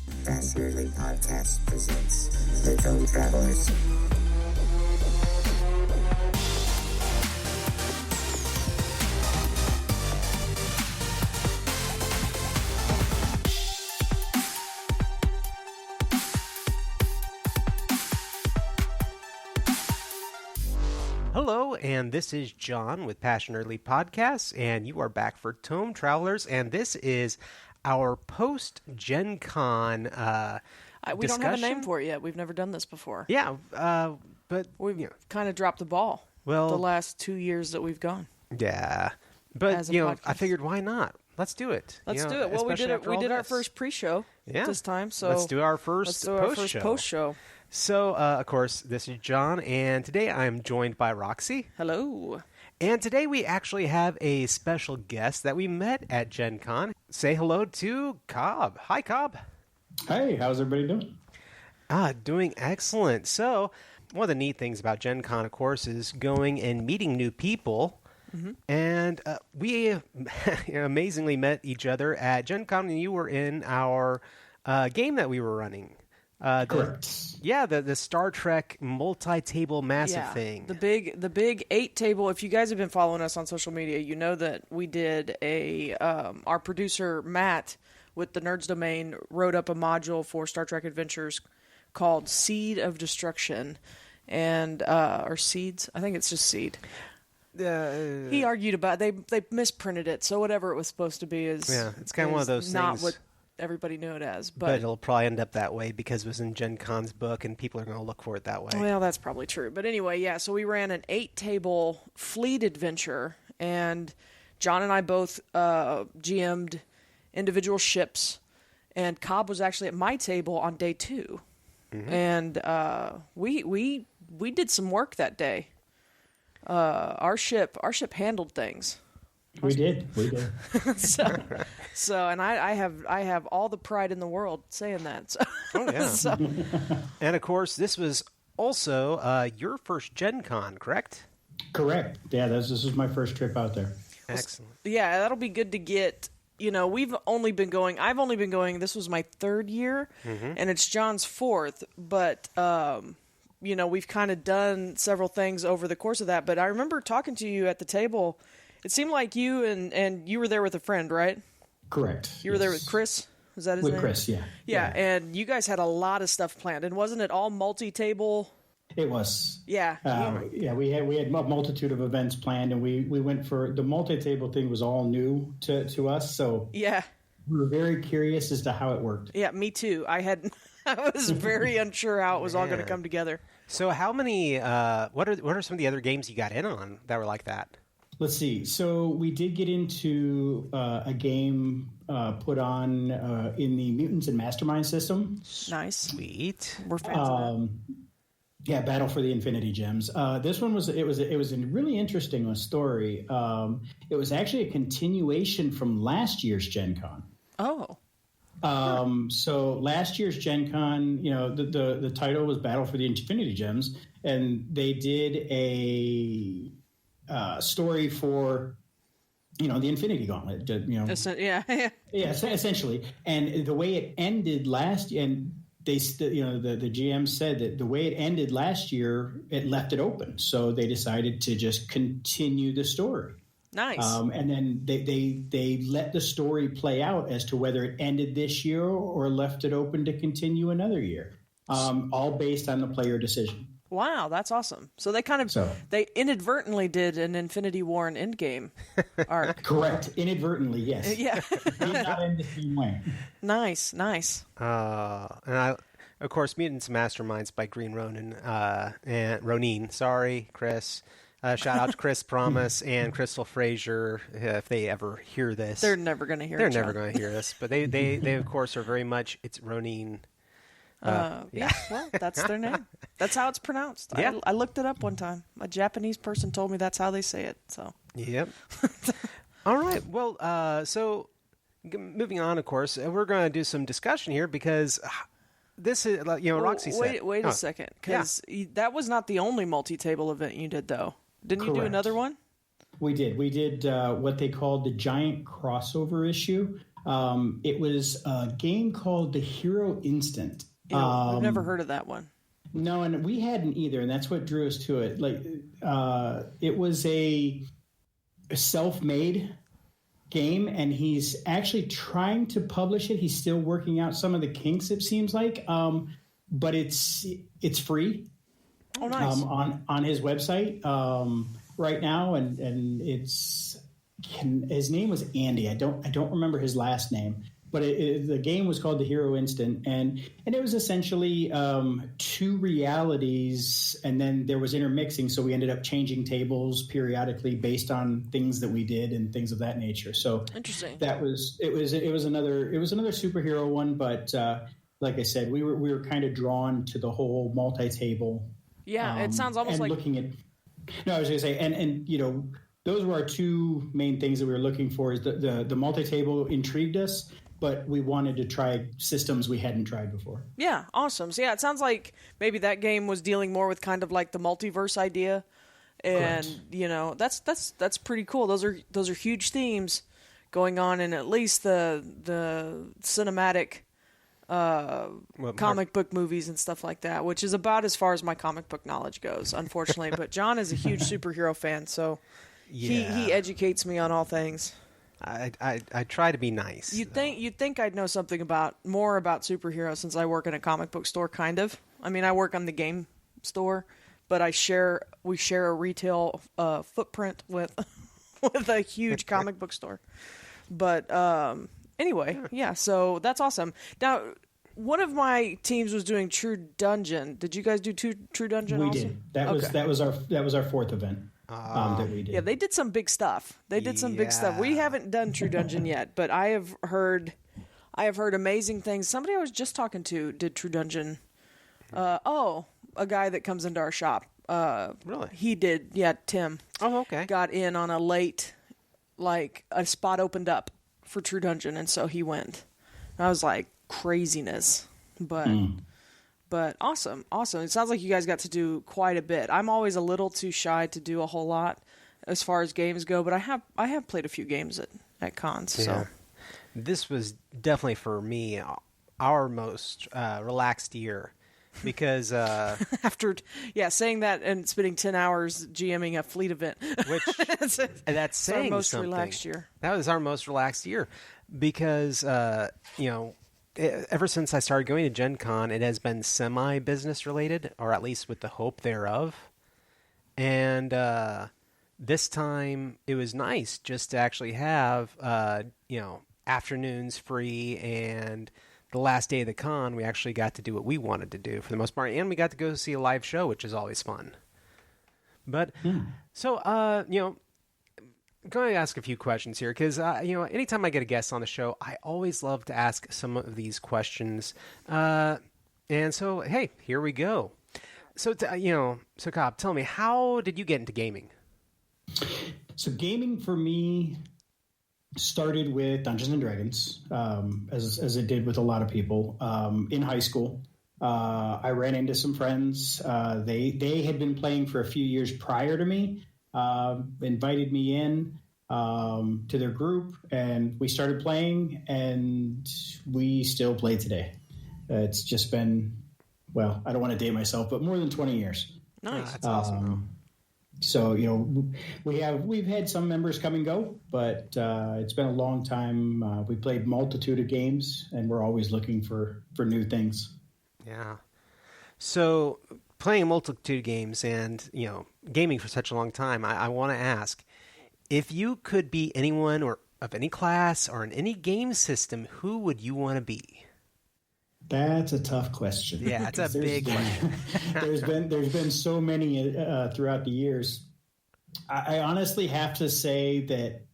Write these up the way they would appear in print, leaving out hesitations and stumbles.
Fast Yearly Podcast presents The Tome Travelers. Hello, and this is John with Passion Early Podcasts, and you are back for Tome Travelers, and this is our post-GenCon we don't have a name for it yet. We've never done this before. Yeah, but... We've kind of dropped the ball the last 2 years that we've gone. Yeah, but, I figured, why not? Let's do it. Let's do it. Well, we did our first pre-show this time, so... Let's do our first post-show. So, of course, this is John, and today I am joined by Roxy. Hello. And today we actually have a special guest that we met at GenCon. Say hello to Cobb. Hi, Cobb. Hey, how's everybody doing? Doing excellent. So, one of the neat things about GenCon, of course, is going and meeting new people. Mm-hmm. And we amazingly met each other at GenCon, and you were in our game that we were running. Correct. The Star Trek multi-table massive thing. The big 8-table. If you guys have been following us on social media, you know that we did our producer Matt with the Nerds Domain wrote up a module for Star Trek Adventures called Seed of Destruction, and or Seeds. I think it's just Seed. He argued about they misprinted it, so whatever it was supposed to be is it's kind of one of those not things. What everybody knew it as, but it'll probably end up that way because it was in Gen Con's book and people are going to look for it that way. Well, that's probably true. But anyway, so we ran an 8-table fleet adventure, and John and I both GM'd individual ships, and Cobb was actually at my table on day 2. Mm-hmm. And we did some work that day. Our ship handled things. We did. so, and I have all the pride in the world saying that. So. Oh yeah. And of course, this was also your first GenCon, correct? Correct. Yeah, this is my first trip out there. Excellent. Yeah, that'll be good to get. I've only been going. This was my 3rd year, and it's John's 4th. But we've kind of done several things over the course of that. But I remember talking to you at the table. It seemed like you and you were there with a friend, right? Correct. You were there with Chris? Was that his name? With Chris, yeah. Yeah, and you guys had a lot of stuff planned. And wasn't it all multi-table? It was. Yeah. We had a multitude of events planned, and we went for the multi-table thing was all new to us. So yeah, we were very curious as to how it worked. Yeah, me too. I was very unsure how it was all going to come together. So how many, what are some of the other games you got in on that were like that? Let's see. So we did get into a game put on in the Mutants and Mastermind system. Nice. Sweet. We're fans of that. Yeah, Battle for the Infinity Gems. This one was a really interesting story. It was actually a continuation from last year's Gen Con. Oh. So last year's Gen Con, the title was Battle for the Infinity Gems, and they did a story for the Infinity Gauntlet. Essentially. And the way it ended and they the GM said that the way it ended last year, it left it open, so they decided to just continue the story. Nice. And then they let the story play out as to whether it ended this year or left it open to continue another year, all based on the player decision. Wow, that's awesome. So they they inadvertently did an Infinity War and Endgame arc. Correct. Inadvertently, yes. Yeah. Did not end the same way. Nice. And of course, Mutants Masterminds by Green Ronin and Ronin. Sorry, Chris. Shout out to Chris Promise and Crystal Frazier if they ever hear this. They're never going to hear. They're never going to hear this, but they of course are very much. It's Ronin. Well, that's their name. That's how it's pronounced. Yeah. I looked it up one time. A Japanese person told me that's how they say it. So. Yep. All right. Well, so moving on, of course, we're going to do some discussion here because this is, Roxy said. Wait a second, because that was not the only multi-table event you did, though. Didn't you do another one? We did. We did what they called the giant crossover issue. It was a game called The Hero Instant. I've never heard of that one. No, and we hadn't either, and that's what drew us to it. Like, it was a self-made game, and he's actually trying to publish it. He's still working out some of the kinks, it seems like, but it's free. Oh, nice. On his website right now, and his name was Andy. I don't remember his last name. But the game was called The Hero Instant, and it was essentially two realities, and then there was intermixing. So we ended up changing tables periodically based on things that we did and things of that nature. So interesting. It was another superhero one, but like I said, we were kind of drawn to the whole multi-table. Yeah, it sounds almost like looking at. No, I was going to say, and those were our two main things that we were looking for. Is the multi-table intrigued us. But we wanted to try systems we hadn't tried before. Yeah, awesome. So yeah, it sounds like maybe that game was dealing more with kind of like the multiverse idea, and correct. That's pretty cool. Those are huge themes going on in at least the cinematic comic book movies and stuff like that, which is about as far as my comic book knowledge goes, unfortunately. But John is a huge superhero fan, so he educates me on all things. I try to be nice. You'd think I'd know something more about superheroes since I work in a comic book store, kind of. I mean, I work on the game store, but we share a retail footprint with a huge comic book store. But anyway, yeah. So that's awesome. Now, one of my teams was doing True Dungeon. Did you guys do True Dungeon? We also? did. That was our fourth event. That we did. Yeah, they did some big stuff. We haven't done True Dungeon yet, but I have heard amazing things. Somebody I was just talking to did True Dungeon. A guy that comes into our shop. Really? He did. Yeah, Tim. Oh, okay. Got in on a late, like a spot opened up for True Dungeon, and so he went. I was like, craziness, but. But awesome. It sounds like you guys got to do quite a bit. I'm always a little too shy to do a whole lot as far as games go, but I have played a few games at cons. Yeah. So this was definitely for me our most relaxed year because after saying that and spending 10 hours GMing a fleet event, which that's saying our most something. Relaxed year. That was our most relaxed year because ever since I started going to GenCon, it has been semi-business related, or at least with the hope thereof. And this time, it was nice just to actually have, afternoons free. And the last day of the con, we actually got to do what we wanted to do for the most part. And we got to go see a live show, which is always fun. But, I'm going to ask a few questions here because, anytime I get a guest on the show, I always love to ask some of these questions. And so, hey, here we go. So, so Cobb, tell me, how did you get into gaming? So gaming for me started with Dungeons and Dragons, as it did with a lot of people in high school. I ran into some friends. They had been playing for a few years prior to me. Invited me in to their group, and we started playing, and we still play today. It's just been, well, I don't want to date myself, but more than 20 years. Nice. That's awesome. So, we've had some members come and go, but it's been a long time. We played multitude of games, and we're always looking for new things. Yeah. So playing a multitude of games and, gaming for such a long time, I want to ask, if you could be anyone or of any class or in any game system, who would you want to be? That's a tough question. Yeah, it's a big question. there's been so many throughout the years. I honestly have to say that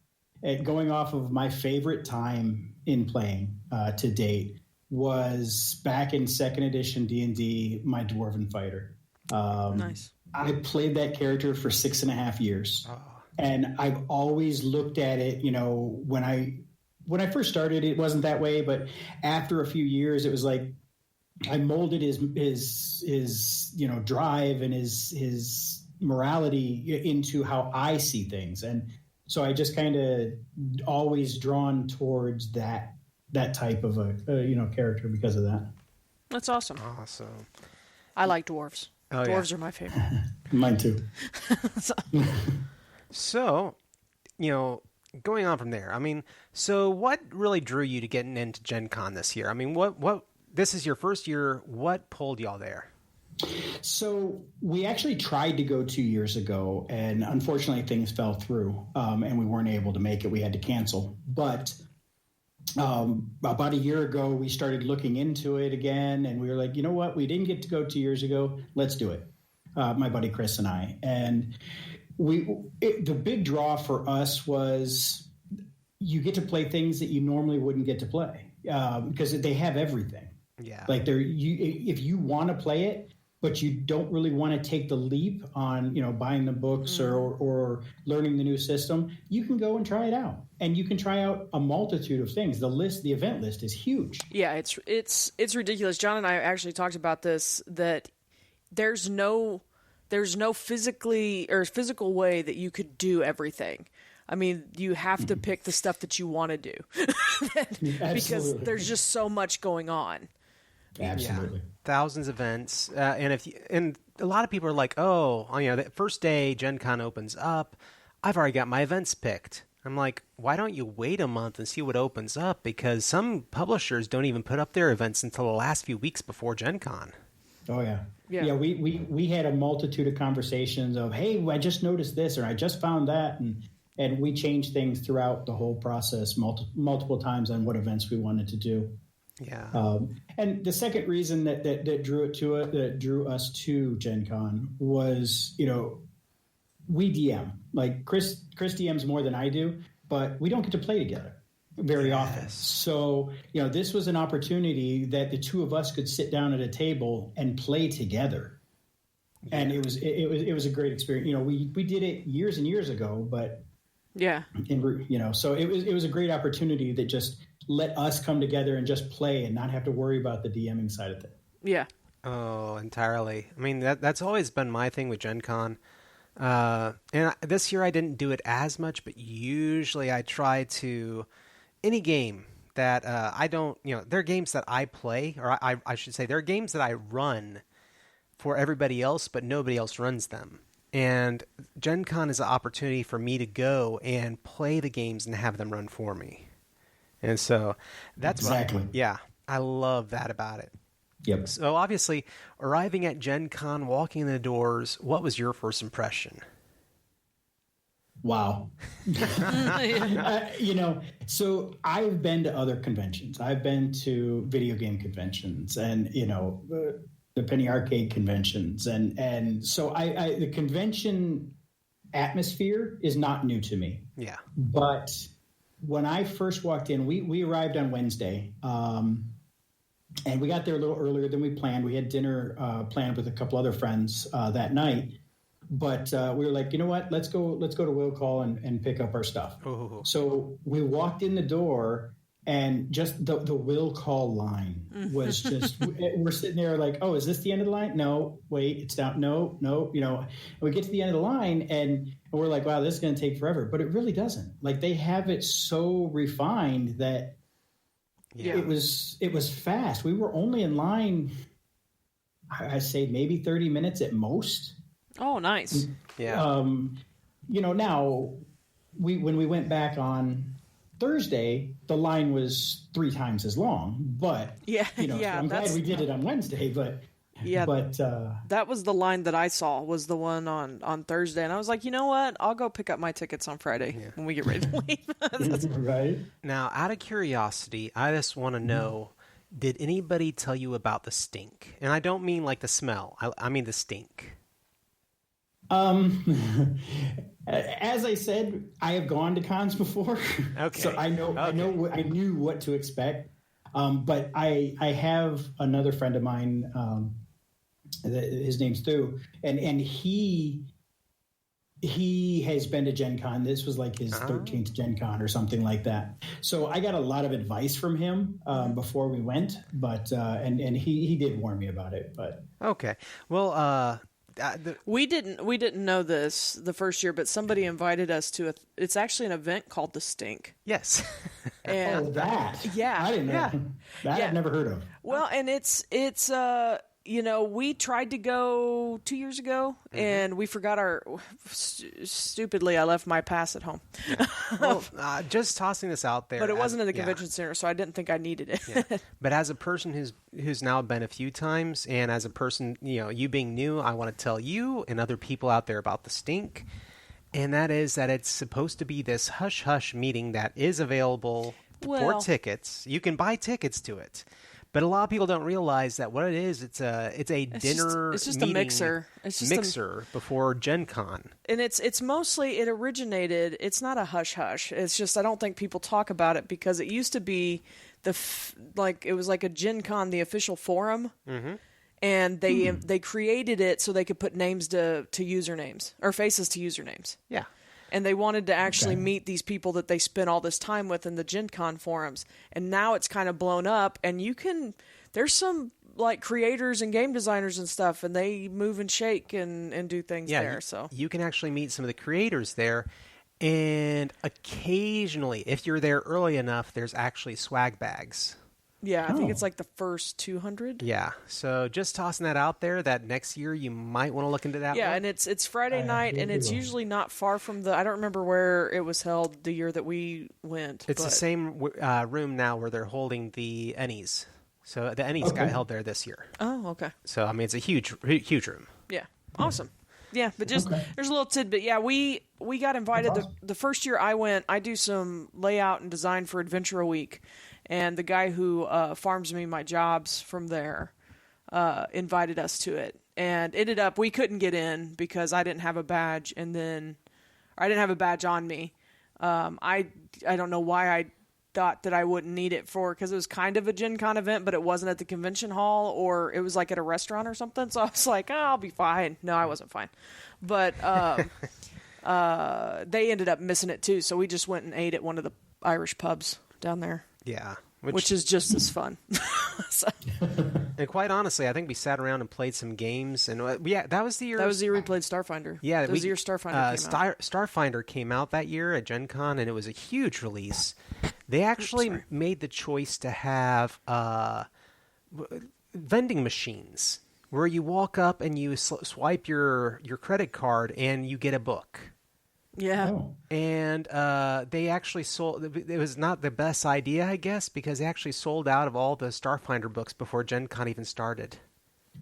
going off of my favorite time in playing to date was back in 2nd edition D&D, my Dwarven Fighter. Nice. I played that character for 6.5 years. Oh. And I've always looked at it, when I first started, it wasn't that way, but after a few years, it was like I molded his drive and his morality into how I see things. And so I just kind of always drawn towards that that type of a character because of that. That's awesome. Awesome. I like dwarves. Oh, Dwarves yeah. are my favorite. Mine too. So, going on from there, I mean, so what really drew you to getting into Gen Con this year? I mean, what this is your first year. What pulled y'all there? So we actually tried to go 2 years ago, and unfortunately things fell through, and we weren't able to make it. We had to cancel. But about a year ago, we started looking into it again, and we were like, you know what? We didn't get to go 2 years ago. Let's do it. My buddy Chris and I. And the big draw for us was you get to play things that you normally wouldn't get to play because they have everything. Yeah. Like if you want to play it, but you don't really want to take the leap on, buying the books or learning the new system, you can go and try it out. And you can try out a multitude of things. The event list is huge. Yeah, it's ridiculous. John and I actually talked about this, that there's no physical way that you could do everything. I mean, you have to pick the stuff that you want to do because there's just so much going on. Absolutely. Yeah. Thousands of events. And a lot of people are like, the first day Gen Con opens up, I've already got my events picked. I'm like, why don't you wait a month and see what opens up? Because some publishers don't even put up their events until the last few weeks before Gen Con. Oh, yeah. Yeah. We had a multitude of conversations of, hey, I just noticed this, or I just found that. And we changed things throughout the whole process multiple times on what events we wanted to do. Yeah. And the second reason that drew us to Gen Con was, we DM. Like Chris DMs more than I do, but we don't get to play together very often. So, this was an opportunity that the two of us could sit down at a table and play together. Yeah. And it was a great experience. We did it years and years ago, but yeah, so it was a great opportunity that just let us come together and just play and not have to worry about the DMing side of it. Yeah. Oh, entirely. I mean, that's always been my thing with Gen Con. And this year I didn't do it as much, but usually I try to, any game that I don't, there are games that I play, or I should say there are games that I run for everybody else, but nobody else runs them. And Gen Con is an opportunity for me to go and play the games and have them run for me. And so that's exactly. I love that about it. Yep. So obviously, arriving at Gen Con, walking in the doors, what was your first impression? Wow. So I've been to other conventions. I've been to video game conventions and, the penny arcade conventions. And so the convention atmosphere is not new to me. Yeah. But when I first walked in, we arrived on Wednesday, and we got there a little earlier than we planned. We had dinner planned with a couple other friends that night, but we were like, you know what? Let's go to Will Call and pick up our stuff. Oh. So we walked in the door, and just the Will Call line was just we're sitting there like, oh, is this the end of the line? No, wait, it's down. No, and we get to the end of the line and we're like, wow, this is going to take forever, but it really doesn't. Like, they have it so refined that it was fast. We were only in line, I say maybe 30 minutes at most. Oh, nice. Yeah. Now when we went back on Thursday, the line was 3 times as long, but I'm glad we did it on Wednesday, but that was the line that I saw, was the one on Thursday, and I was like, you know what? I'll go pick up my tickets on Friday when we get ready to leave. Right. Now, out of curiosity, I just want to know, did anybody tell you about the stink? And I don't mean like the smell. I mean the stink. As I said, I have gone to cons before, okay. So I knew what to expect. But I have another friend of mine. His name's Stu, and he has been to Gen Con. This was like his 13th Gen Con or something like that. So I got a lot of advice from him before we went, but and he did warn me about it. But okay, well, We didn't know this the first year, but somebody invited us to it's actually an event called the Stink. Yes. And that. Yeah. I didn't know. Yeah. That Yeah. I've never heard of. Well, and it's we tried to go 2 years ago, and we forgot stupidly, I left my pass at home. Well, just tossing this out there. But it wasn't in the yeah. convention center, so I didn't think I needed it. Yeah. But as a person who's now been a few times, and as a person, you being new, I want to tell you and other people out there about the Stink, and that is that it's supposed to be this hush-hush meeting that is available for tickets. You can buy tickets to it. But a lot of people don't realize that what it is, it's a dinner. It's just meeting a mixer. It's just mixer before GenCon. And it's mostly, it originated, it's not a hush-hush. It's just, I don't think people talk about it because it used to be it was like a GenCon, the official forum. Mm-hmm. And they created it so they could put names to usernames, or faces to usernames. Yeah. And they wanted to actually meet these people that they spent all this time with in the GenCon forums. And now it's kind of blown up, and there's some like creators and game designers and stuff, and they move and shake and do things there. So you can actually meet some of the creators there, and occasionally, if you're there early enough, there's actually swag bags. Yeah, I think it's like the first 200. Yeah, so just tossing that out there that next year you might want to look into that Yeah, one. and it's Friday night, and it's usually not far from I don't remember where it was held the year that we went. It's the same room now where they're holding the Ennies. So the Ennies got held there this year. Oh, okay. So, I mean, it's a huge room. Yeah, awesome. Yeah, but just there's a little tidbit. Yeah, we got invited the first year I went. I do some layout and design for Adventure a Week, and the guy who farms me my jobs from there invited us to it, and ended up we couldn't get in because I didn't have a badge, I didn't have a badge on me. I don't know why I thought that I wouldn't need it because it was kind of a Gen Con event, but it wasn't at the convention hall, or it was like at a restaurant or something. So I was like, I'll be fine. No, I wasn't fine. But they ended up missing it too. So we just went and ate at one of the Irish pubs down there. Yeah. Which is just as fun. So. And quite honestly, I think we sat around and played some games. And that was the year. That was the year we played Starfinder. Yeah. That was the year Starfinder came out. Starfinder came out that year at Gen Con, and it was a huge release. They actually made the choice to have vending machines where you walk up and you swipe your credit card and you get a book. Yeah. Oh. And they actually sold. It was not the best idea, I guess, because they actually sold out of all the Starfinder books before Gen Con even started.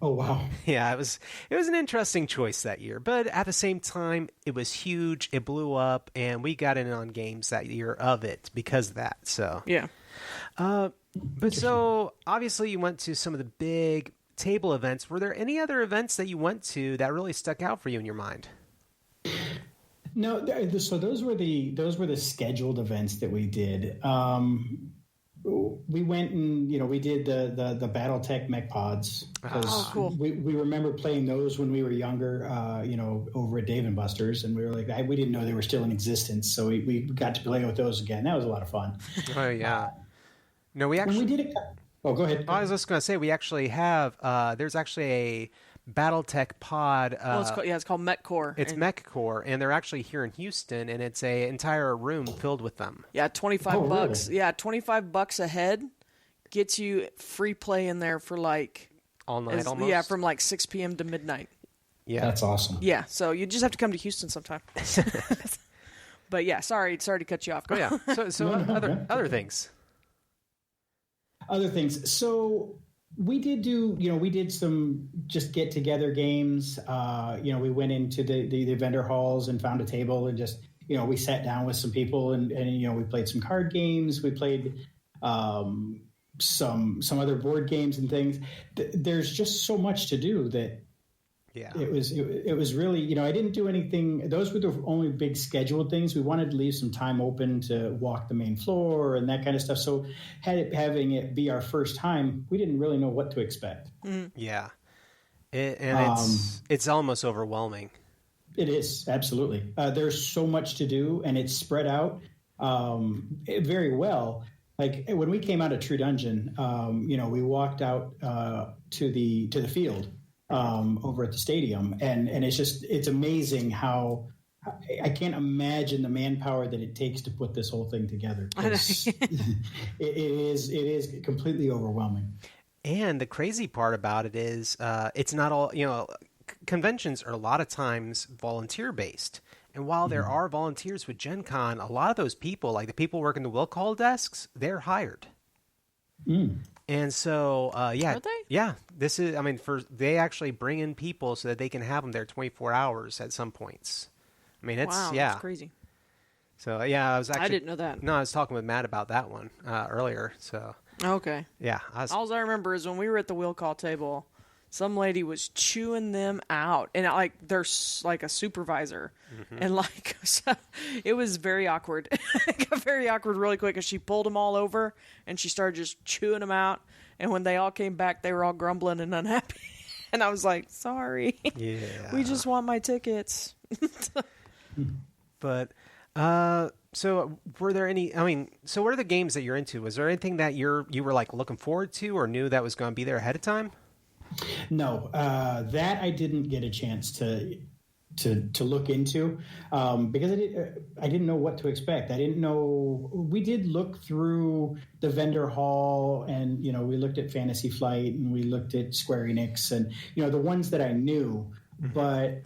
Oh, wow. Yeah, it was an interesting choice that year, but at the same time, it was huge. It blew up, and we got in on games that year of it because of that. So yeah. But so obviously, you went to some of the big table events. Were there any other events that you went to that really stuck out for you in your mind? No, so those were the scheduled events that we did. We went and we did the BattleTech mech pods because cool. we remember playing those when we were younger. Over at Dave and Buster's, and we were like, we didn't know they were still in existence, so we got to play with those again. That was a lot of fun. Oh yeah. No, we actually. When we did it. Oh, go ahead. I was just going to say we actually have. There's actually a BattleTech pod. It's called MechCore. It's MechCore, and they're actually here in Houston, and it's an entire room filled with them. Yeah, $25 bucks. Really? Yeah, $25 a head gets you free play in there for like all night almost. Yeah, from like 6 p.m. to midnight. Yeah, that's awesome. Yeah, so you just have to come to Houston sometime. But yeah, sorry to cut you off. Oh yeah. So other things. Other things. So we did some just get together games. We went into the vendor halls and found a table and just we sat down with some people and we played some card games. We played some other board games and things. There's just so much to do that. Yeah, it was really, I didn't do anything. Those were the only big scheduled things. We wanted to leave some time open to walk the main floor and that kind of stuff. So having it be our first time, we didn't really know what to expect. Yeah. It's almost overwhelming. It is, absolutely. There's so much to do, and it's spread out very well. Like when we came out of True Dungeon, we walked out to the field. over at the stadium, and it's amazing how. I can't imagine the manpower that it takes to put this whole thing together. it is completely overwhelming. And the crazy part about it is it's not all, conventions are a lot of times volunteer based. And while there are volunteers with Gen Con, a lot of those people, like the people working the will call desks, they're hired. And so, Are they? yeah, this is, they actually bring in people so that they can have them there 24 hours at some points. Wow, that's crazy. So, yeah, I didn't know that. No, I was talking with Matt about that one earlier. So, okay. Yeah. All I remember is when we were at the will call table, some lady was chewing them out. And, they're like a supervisor. And, so it was very awkward. It got very awkward really quick because she pulled them all over and she started just chewing them out. And when they all came back, they were all grumbling and unhappy. And I was like, sorry. Yeah. We just want my tickets. But so were there any? So what are the games that you're into? Was there anything that you were like looking forward to or knew that was going to be there ahead of time? No, that I didn't get a chance to look into because I didn't know what to expect. I didn't know. We did look through the vendor hall, and we looked at Fantasy Flight and we looked at Square Enix, and the ones that I knew, but.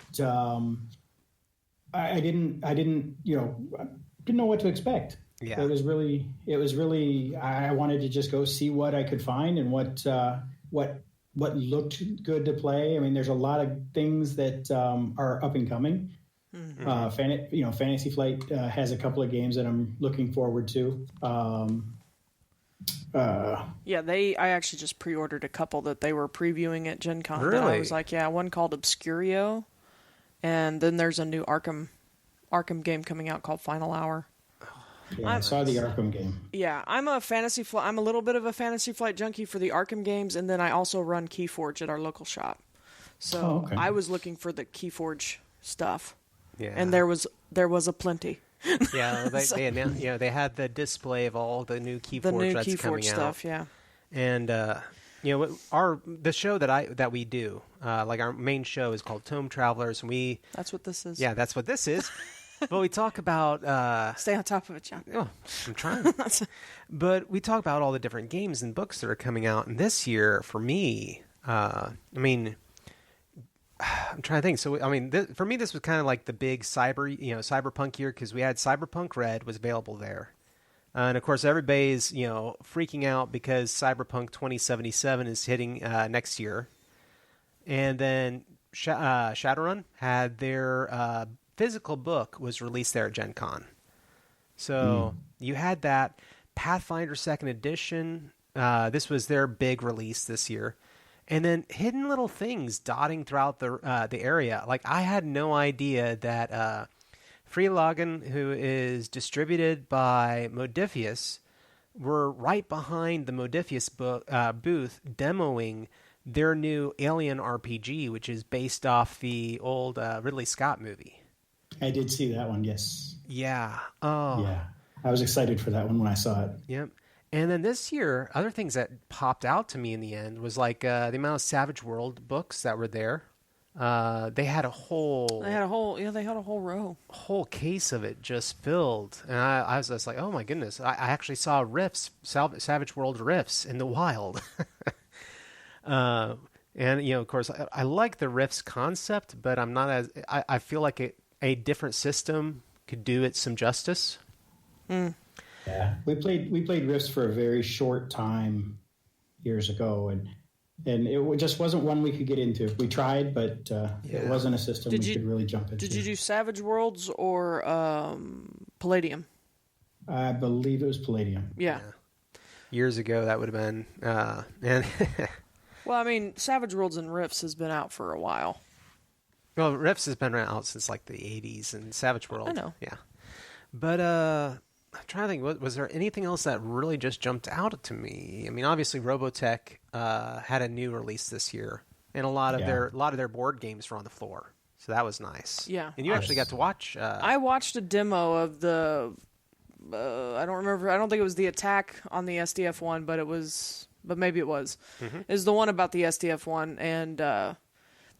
I didn't know what to expect. Yeah. It was really, I wanted to just go see what I could find and what looked good to play. There's a lot of things that are up and coming. Fantasy Flight has a couple of games that I'm looking forward to. I actually just pre-ordered a couple that they were previewing at Gen Con. Really? That I was like, one called Obscurio. And then there's a new Arkham game coming out called Final Hour. Yeah, I saw the Arkham game. Yeah, I'm a little bit of a Fantasy Flight junkie for the Arkham games, and then I also run Keyforge at our local shop. So I was looking for the Keyforge stuff. Yeah. And there was a plenty. Yeah, they announced, they had the display of all the new Keyforge that's coming stuff, out. yeah. And the show that we do, like our main show is called Tome Travelers, and that's what this is. Yeah, that's what this is. But we talk about stay on top of it, John. Oh, I'm trying. But we talk about all the different games and books that are coming out, and this year for me, I'm trying to think. So for me, this was kind of like the big cyberpunk year because we had Cyberpunk Red was available there. And, of course, everybody's, freaking out because Cyberpunk 2077 is hitting next year. And then Shadowrun had their physical book was released there at Gen Con. So you had that. Pathfinder 2nd Edition. This was their big release this year. And then hidden little things dotting throughout the area. Like, I had no idea that... Free Login, who is distributed by Modifius, were right behind the Modifius booth demoing their new Alien RPG, which is based off the old Ridley Scott movie. I did see that one, yes. Yeah. Oh. Yeah. I was excited for that one when I saw it. Yep. And then this year, other things that popped out to me in the end was like the amount of Savage World books that were there. They had a whole row. Whole case of it just filled. And I was just like, oh my goodness. I actually saw Savage World Rifts in the wild. And, of course, I like the Rifts concept, but I'm not I feel like a different system could do it some justice. Yeah. We played Rifts for a very short time years ago, and it just wasn't one we could get into. We tried, but it wasn't a system we could really jump into. Did you do Savage Worlds or Palladium? I believe it was Palladium. Yeah. Years ago, that would have been... and well, Savage Worlds and Rifts has been out for a while. Well, Rifts has been out since like the 80s, and Savage World... I know. Yeah. But... I'm trying to think, was there anything else that really just jumped out to me? Obviously, Robotech had a new release this year, and a lot of their board games were on the floor, so that was nice. Yeah, and you actually got to watch. I watched a demo of the. I don't remember. I don't think it was the attack on the SDF one, but maybe it was. Mm-hmm. Is the one about the SDF one, and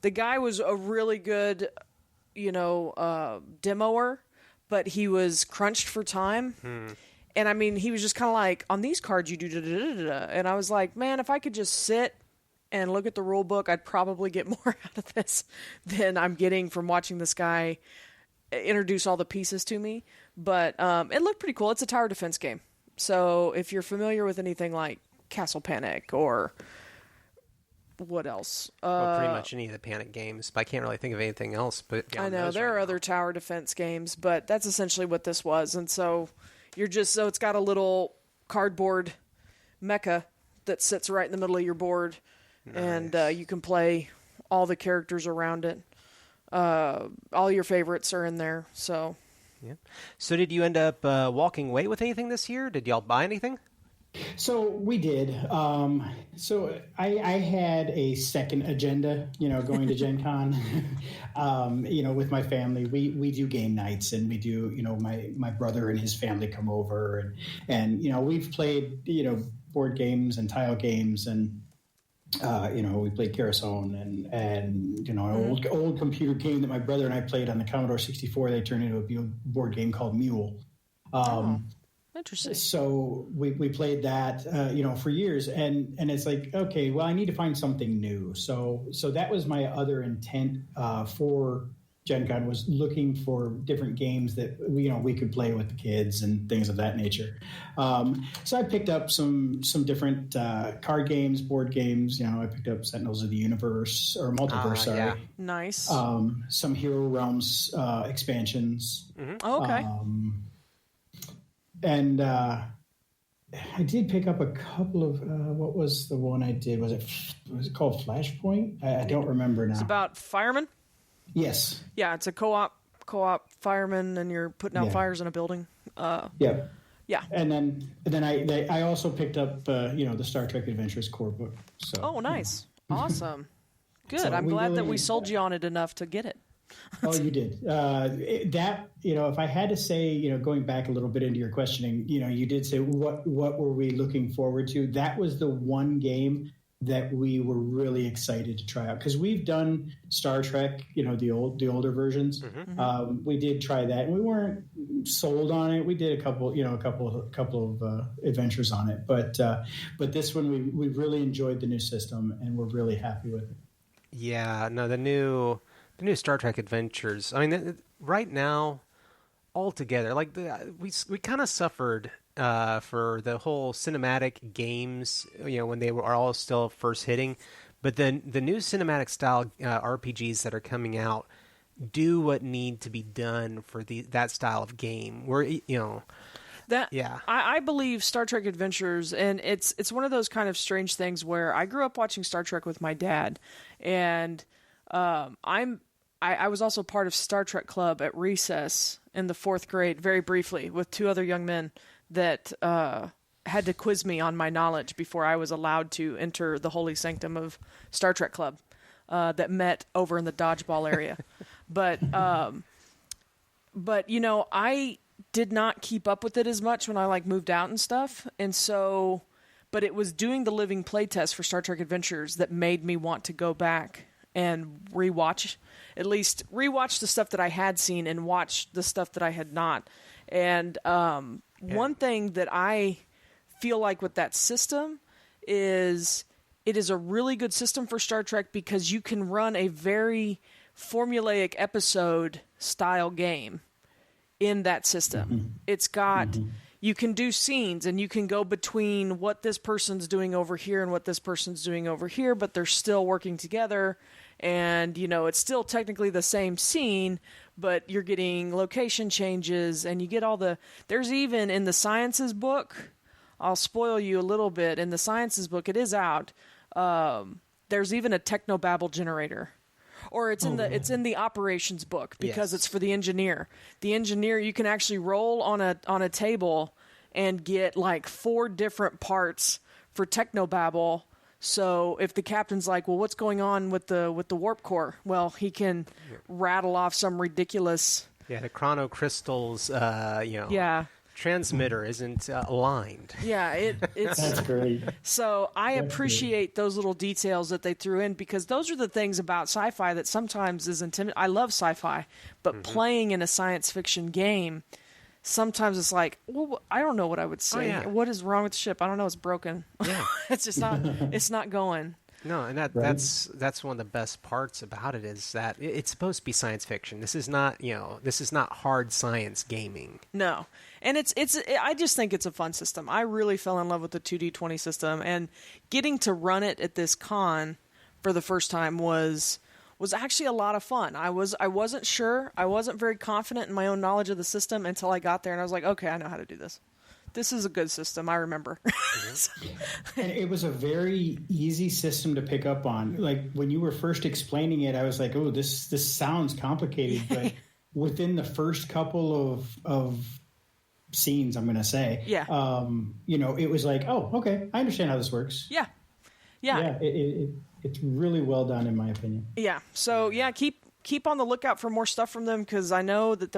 The guy was a really good, demoer, but he was crunched for time. And I mean, he was just kind of like, on these cards you do da-da-da-da-da. And I was like, man, if I could just sit and look at the rule book, I'd probably get more out of this than I'm getting from watching this guy introduce all the pieces to me. But it looked pretty cool. It's a tower defense game. So if you're familiar with anything like Castle Panic or what else? Well, pretty much any of the Panic games, but I can't really think of anything else. But I know there are other tower defense games, but that's essentially what this was. And so it's got a little cardboard mecha that sits right in the middle of your board, and you can play all the characters around it. All your favorites are in there. So, yeah. So did you end up walking away with anything this year? Did y'all buy anything? So we did. So I had a second agenda, going to GenCon. With my family, we do game nights, and we do, my brother and his family come over, and we've played, board games and tile games, and we played Carcassonne and an old computer game that my brother and I played on the Commodore 64. They turned into a board game called Mule. Interesting. So we played that, for years, and it's like, okay, well, I need to find something new. So that was my other intent for GenCon, was looking for different games that we could play with the kids and things of that nature. So I picked up some different card games, board games. I picked up Sentinels of the Universe or Multiverse. Sorry, yeah. Nice. Some Hero Realms expansions. Mm-hmm. Oh, okay. And I did pick up a couple of what was the one I did? Was it called Flashpoint? I don't remember now. It's about firemen. Yes. Yeah, it's a co-op fireman, and you're putting out fires in a building. Yeah. Yeah. And then I also picked up the Star Trek Adventures core book. So. Oh, nice. Awesome. Good. So I'm glad that we sold you on it enough to get it. Oh, you did. If I had to say, going back a little bit into your questioning, you did say what were we looking forward to? That was the one game that we were really excited to try out, because we've done Star Trek, the older versions. Mm-hmm. We did try that, and we weren't sold on it. We did a couple of adventures on it, but this one we really enjoyed the new system, and we're really happy with it. Yeah, no, the new Star Trek Adventures. I mean, right now, altogether, like we kind of suffered for the whole cinematic games, when they are all still first hitting. But then the new cinematic style RPGs that are coming out do what need to be done for that style of game. Where I believe Star Trek Adventures, and it's one of those kind of strange things where I grew up watching Star Trek with my dad, and I was also part of Star Trek Club at recess in the 4th grade, very briefly, with 2 other young men that had to quiz me on my knowledge before I was allowed to enter the holy sanctum of Star Trek Club that met over in the dodgeball area. But I did not keep up with it as much when I moved out and stuff. And so, but it was doing the living playtest for Star Trek Adventures that made me want to go back and rewatch the stuff that I had seen and watch the stuff that I had not. And one thing that I feel like with that system is it is a really good system for Star Trek, because you can run a very formulaic episode style game in that system. Mm-hmm. It's got... Mm-hmm. You can do scenes, and you can go between what this person's doing over here and what this person's doing over here, but they're still working together. And, it's still technically the same scene, but you're getting location changes, and you get there's even in the Sciences book, I'll spoil you a little bit. In the Sciences book, it is out. There's even a technobabble generator. Or it's in the operations book, because it's for the engineer. The engineer, you can actually roll on a table and get 4 different parts for technobabble. So if the captain's like, well, what's going on with the warp core? Well, he can rattle off some ridiculous. Yeah, the chrono crystals. Yeah. transmitter isn't aligned. Yeah, it's That's great. So I appreciate those little details that they threw in, because those are the things about sci-fi that sometimes is intimidating. I love sci-fi, but playing in a science fiction game, sometimes it's like, well, I don't know what I would say. Oh, yeah. What is wrong with the ship? I don't know. It's broken. Yeah. It's just not. It's not going. No, and that's one of the best parts about it, is that it's supposed to be science fiction. This is not, this is not hard science gaming. No. And I just think it's a fun system. I really fell in love with the 2D20 system, and getting to run it at this con for the first time was actually a lot of fun. I wasn't sure. I wasn't very confident in my own knowledge of the system until I got there, and I was like, okay, I know how to do this. This is a good system, I remember. And it was a very easy system to pick up on. Like, when you were first explaining it, I was like, oh, this sounds complicated. But within the first couple of scenes, I'm going to say, it was like, oh, okay, I understand how this works. Yeah. It's really well done, in my opinion. Yeah. So, keep on the lookout for more stuff from them, because I know that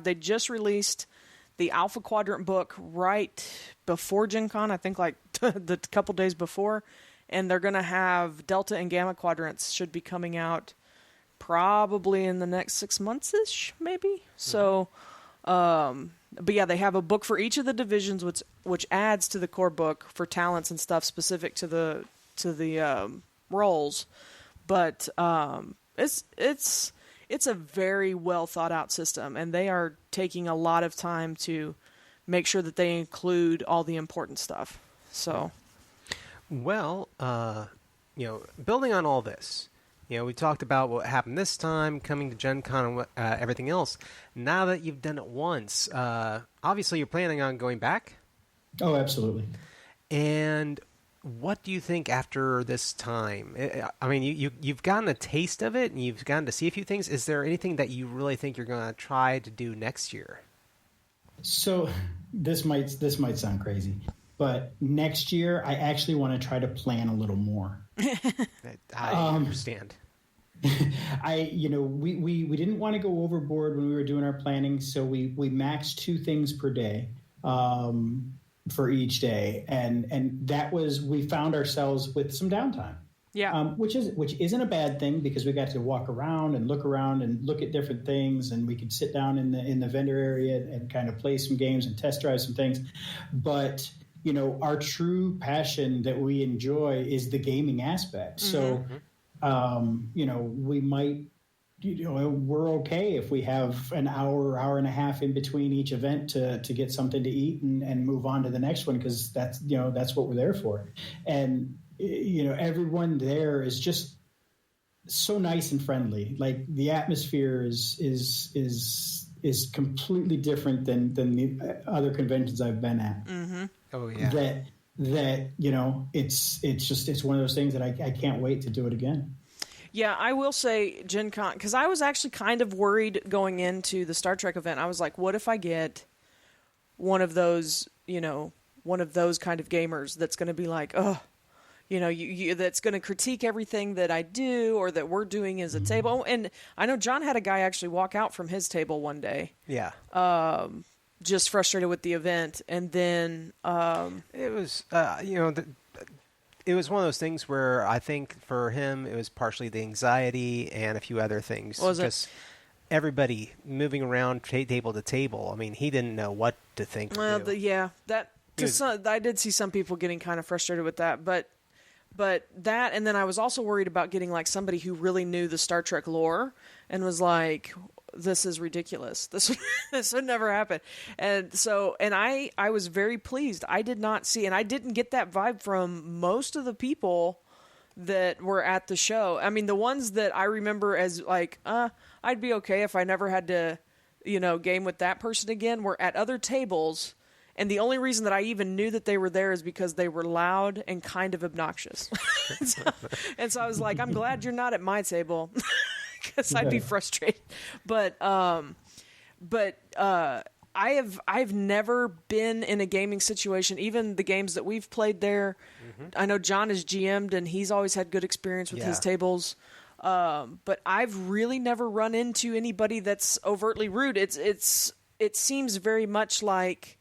they just released the Alpha Quadrant book right before GenCon, I think like the couple days before, and they're going to have Delta and Gamma Quadrants should be coming out probably in the next 6 months-ish, maybe. So, but yeah, they have a book for each of the divisions, which adds to the core book for talents and stuff specific to the roles. But it's a very well thought out system, and they are taking a lot of time to make sure that they include all the important stuff. So, well, building on all this, we talked about what happened this time, coming to Gen Con and everything else. Now that you've done it once, obviously you're planning on going back? Oh, absolutely. And what do you think after this time? I mean, you've gotten a taste of it, and you've gotten to see a few things. Is there anything that you really think you're going to try to do next year? So this might sound crazy, but next year I actually want to try to plan a little more. I understand. We didn't want to go overboard when we were doing our planning, so we maxed 2 things per day. For each day, and that was, we found ourselves with some downtime. Yeah, which isn't a bad thing, because we got to walk around and look at different things, and we could sit down in the vendor area and kind of play some games and test drive some things. But our true passion that we enjoy is the gaming aspect. Mm-hmm. So, we might. We're okay if we have an hour and a half in between each event to get something to eat and move on to the next one, because that's what we're there for. And everyone there is just so nice and friendly. Like, the atmosphere is completely different than the other conventions I've been at. Mm-hmm. Oh yeah. That it's one of those things that I can't wait to do it again. Yeah, I will say Gen Con, because I was actually kind of worried going into the Star Trek event. I was like, what if I get one of those kind of gamers that's going to be like, that's going to critique everything that I do or that we're doing as a table. And I know John had a guy actually walk out from his table one day. Yeah. Just frustrated with the event. And then it was, it was one of those things where I think for him it was partially the anxiety and a few other things. Was just everybody moving around table to table. I mean, he didn't know what to think. Well, I did see some people getting kind of frustrated with that, but that, and then I was also worried about getting like somebody who really knew the Star Trek lore and was like, this is ridiculous. This would never happen. And so, and I was very pleased. I did not see, and I didn't get that vibe from most of the people that were at the show. I mean, the ones that I remember as like, I'd be okay if I never had to, game with that person again, were at other tables. And the only reason that I even knew that they were there is because they were loud and kind of obnoxious. And so I was like, I'm glad you're not at my table. Because I'd be frustrated, but I've never been in a gaming situation. Even the games that we've played there, I know John has GM'd and he's always had good experience with his tables. But I've really never run into anybody that's overtly rude. It seems very much like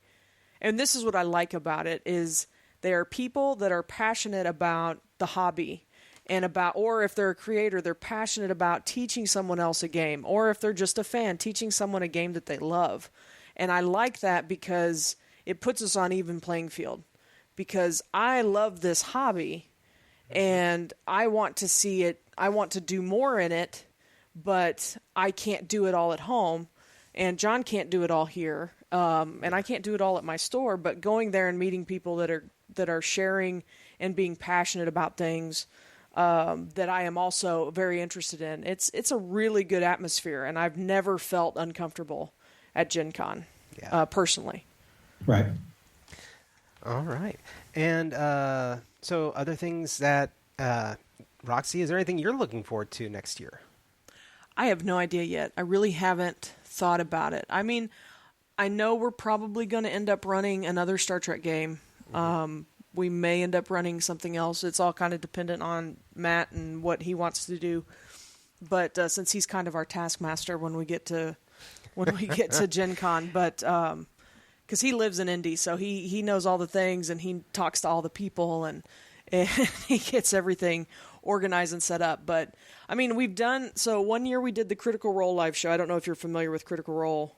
and this is what I like about it, is they are people that are passionate about the hobby and about, or if they're a creator, they're passionate about teaching someone else a game, or if they're just a fan, teaching someone a game that they love. And I like that because it puts us on even playing field, because I love this hobby and I want to see it. I want to do more in it, but I can't do it all at home, and John can't do it all here. And I can't do it all at my store, but going there and meeting people that are sharing and being passionate about things that I am also very interested in. It's a really good atmosphere, and I've never felt uncomfortable at GenCon, personally. Right. All right. And so other things that, Roxy, is there anything you're looking forward to next year? I have no idea yet. I really haven't thought about it. I mean, I know we're probably going to end up running another Star Trek game. We may end up running something else. It's all kind of dependent on Matt and what he wants to do. But since he's kind of our taskmaster when we get to Gen Con, but because he lives in Indy, so he knows all the things, and he talks to all the people, and he gets everything organized and set up. But I mean, so one year we did the Critical Role live show. I don't know if you're familiar with Critical Role.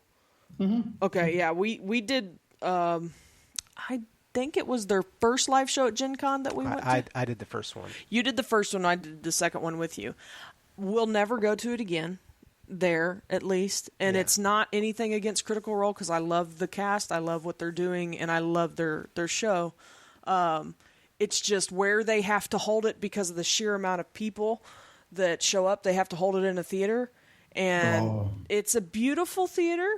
Mm-hmm. Okay, yeah, we did. I think it was their first live show at Gen Con that we went to. I did the first one. You did the first one. I did the second one with you. We'll never go to it again, there at least. And it's not anything against Critical Role, because I love the cast, I love what they're doing, and I love their show. It's just where they have to hold it because of the sheer amount of people that show up. They have to hold it in a theater, and it's a beautiful theater.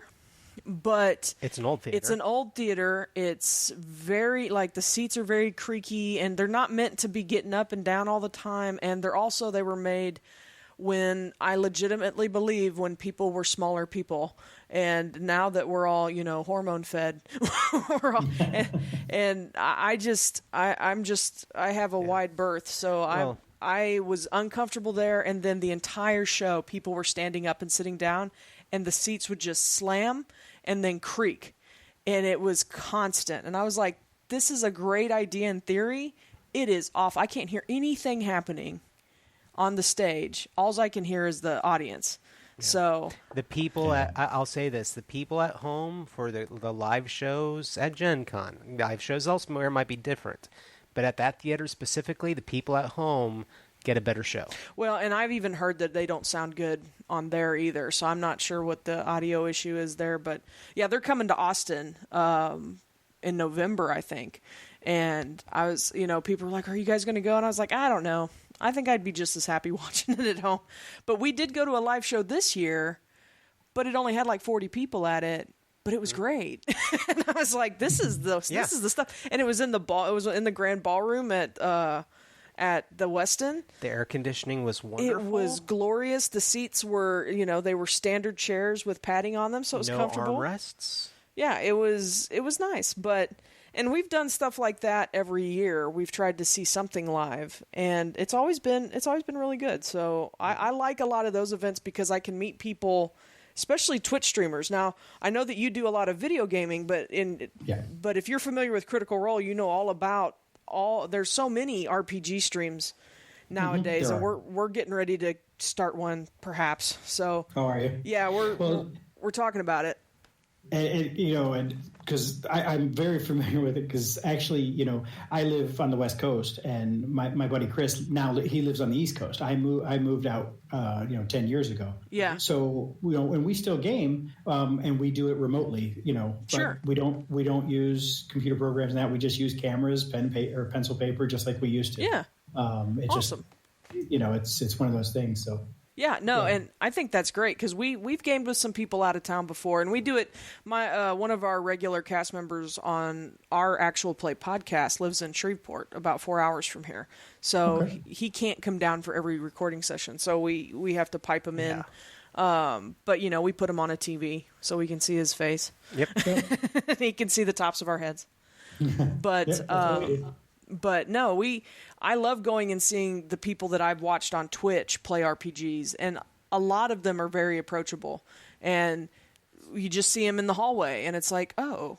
But it's an old theater. It's very, like, the seats are very creaky, and they're not meant to be getting up and down all the time. And they were made when I legitimately believe when people were smaller people. And now that we're all, hormone fed, and I have a wide berth. So I was uncomfortable there. And then the entire show, people were standing up and sitting down, and the seats would just slam and then creak. And it was constant. And I was like, this is a great idea in theory. It is off. I can't hear anything happening on the stage. All I can hear is the audience. Yeah. So the people I'll say this, the people at home for the live shows at Gen Con, live shows elsewhere might be different. But at that theater specifically, the people at home get a better show. Well, and I've even heard that they don't sound good on there either, so I'm not sure what the audio issue is there. But yeah, they're coming to Austin in November, I think. And I was, people were like, "Are you guys going to go?" And I was like, "I don't know. I think I'd be just as happy watching it at home." But we did go to a live show this year, but it only had like 40 people at it. But it was great. And I was like, "This is the stuff." And it was in the grand ballroom at the Westin. The air conditioning was wonderful. It was glorious. The seats were, they were standard chairs with padding on them, so it was comfortable. No armrests. Yeah, it was nice. And we've done stuff like that every year. We've tried to see something live, and it's always been really good. So I like a lot of those events because I can meet people, especially Twitch streamers. Now, I know that you do a lot of video gaming, but if you're familiar with Critical Role, you know all about there's so many RPG streams nowadays, and we're getting ready to start one perhaps. So, how are you? Yeah, we're talking about it. And because I'm very familiar with it, because actually, I live on the West Coast, and my buddy Chris, now he lives on the East Coast. I moved out 10 years ago. Yeah. So and we still game, and we do it remotely. But sure. We don't use computer programs and that. We just use cameras, pencil paper, just like we used to. Yeah. It's awesome. Just it's one of those things. So. Yeah, and I think that's great because we've gamed with some people out of town before, and we do it. One of our regular cast members on our Actual Play podcast lives in Shreveport, about 4 hours from here, so he can't come down for every recording session. So we have to pipe him in. But we put him on a TV so we can see his face. Yep. He can see the tops of our heads. But But no, I love going and seeing the people that I've watched on Twitch play RPGs, and a lot of them are very approachable. And you just see him in the hallway, and it's like, oh,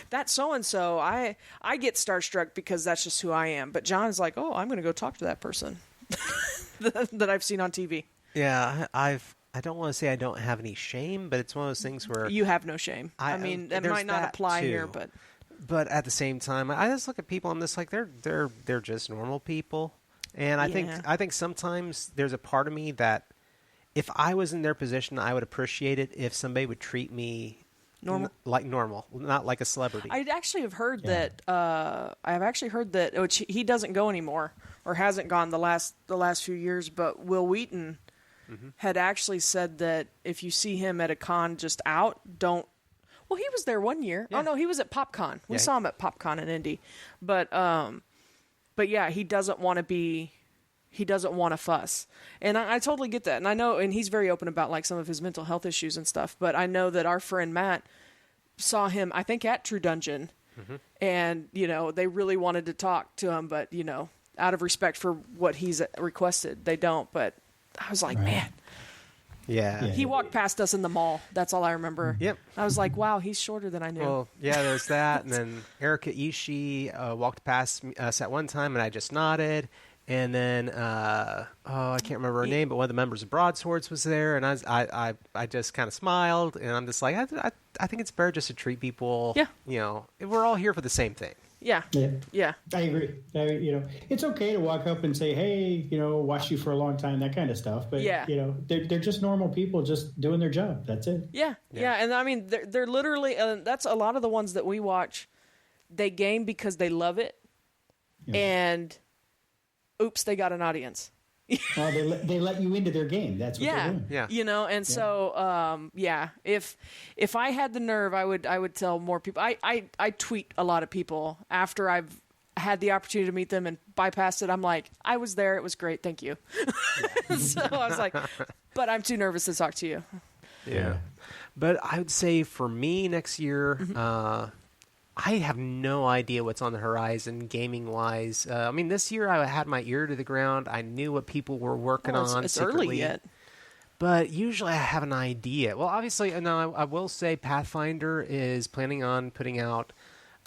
that's so-and-so. I get starstruck because that's just who I am. But John's like, oh, I'm going to go talk to that person that I've seen on TV. Yeah, I don't want to say I don't have any shame, but it's one of those things where... You have no shame. I mean, that might not apply here, but... But at the same time, I just look at people, I'm just like, they're just normal people. And I think sometimes there's a part of me that if I was in their position, I would appreciate it if somebody would treat me like normal, not like a celebrity. I actually have heard that which he doesn't go anymore or hasn't gone the last few years, but Will Wheaton had actually said that if you see him at a con just out, don't. Well, he was there one year. Yeah. Oh no, he was at PopCon. We saw him at PopCon in Indy, but yeah, he doesn't want to fuss, and I totally get that, and I know, and he's very open about like some of his mental health issues and stuff. But I know that our friend Matt saw him, I think, at True Dungeon, and they really wanted to talk to him, but out of respect for what he's requested, they don't. But I was like, man. Yeah. He walked past us in the mall. That's all I remember. Yep. I was like, wow, he's shorter than I knew. Well, yeah, there's that. And then Erica Ishii walked past us at one time, and I just nodded. And then, I can't remember her name, but one of the members of Broadswords was there. And I just kind of smiled. And I'm just like, I think it's better just to treat people. Yeah. We're all here for the same thing. Yeah. I agree. It's okay to walk up and say, "Hey, watched you for a long time," that kind of stuff. But they're just normal people, just doing their job. That's it. Yeah. And I mean, they're literally. That's a lot of the ones that we watch. They game because they love it, and oops, they got an audience. Well, they let you into their game. That's what they're doing. Yeah. And so, if I had the nerve, I would tell more people. I tweet a lot of people after I've had the opportunity to meet them and bypassed it. I'm like, I was there. It was great. Thank you. So I was like, but I'm too nervous to talk to you. Yeah. But I would say for me next year, I have no idea what's on the horizon gaming-wise. I mean, this year I had my ear to the ground. I knew what people were working on. It's secretly, early yet. But usually I have an idea. Well, obviously, I will say Pathfinder is planning on putting out,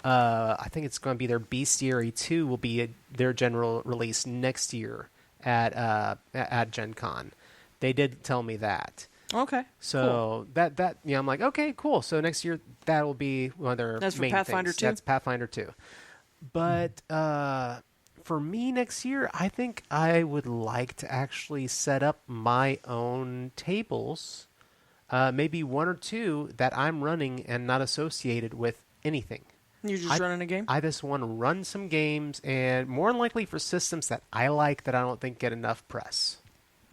I think it's going to be their Bestiary 2 will be their general release next year at GenCon. They did tell me that. Okay. So cool. that I'm like, okay, cool. So next year that will be one of their That's main for Pathfinder things. 2? That's Pathfinder 2. But for me next year, I think I would like to actually set up my own tables, maybe one or two that I'm running and not associated with anything. You're just running a game? I just want to run some games, and more than likely for systems that I like that I don't think get enough press.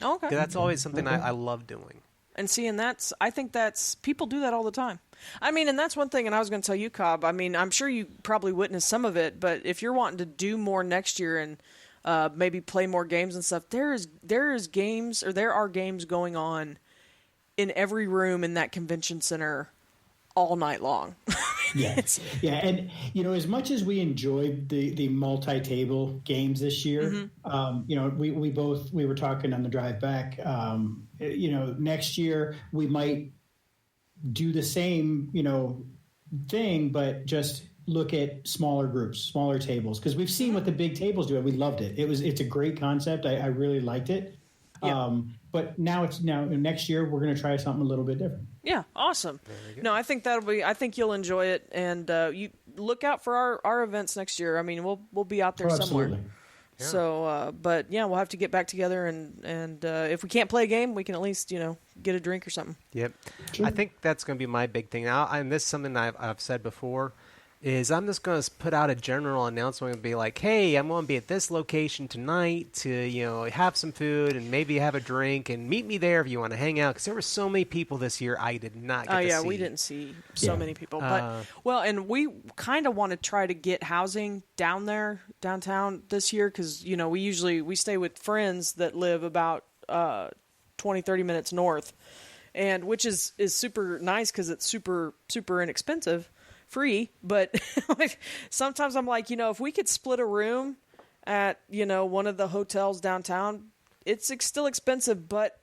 Okay. That's always something I love doing. And see, and I think people do that all the time. I mean, and that's one thing, and I was going to tell you, Cobb, I mean, I'm sure you probably witnessed some of it, but if you're wanting to do more next year and maybe play more games and stuff, there are games going on in every room in that convention center all night long. Yeah. And, as much as we enjoyed the multi-table games this year, we were talking on the drive back, next year we might do the same, thing, but just look at smaller groups, smaller tables, because we've seen what the big tables do and we loved it. It's a great concept. I really liked it. Yeah. But now next year we're going to try something a little bit different. Yeah, awesome. No, I think I think you'll enjoy it, and you look out for our events next year. I mean, we'll be out there somewhere. Absolutely. Yeah. So, but yeah, we'll have to get back together, and if we can't play a game, we can at least get a drink or something. Yep, sure. I think that's going to be my big thing now. And this is something I've said before. Is I'm just going to put out a general announcement and be like, hey, I'm going to be at this location tonight to, have some food and maybe have a drink and meet me there if you want to hang out. Because there were so many people this year I did not get to see. Oh, yeah, we didn't see so many people. But and we kind of want to try to get housing downtown this year because, we stay with friends that live about 20, 30 minutes north, and which is super nice because it's super, super inexpensive. Free, but sometimes I'm like, if we could split a room at, one of the hotels downtown, it's still expensive, but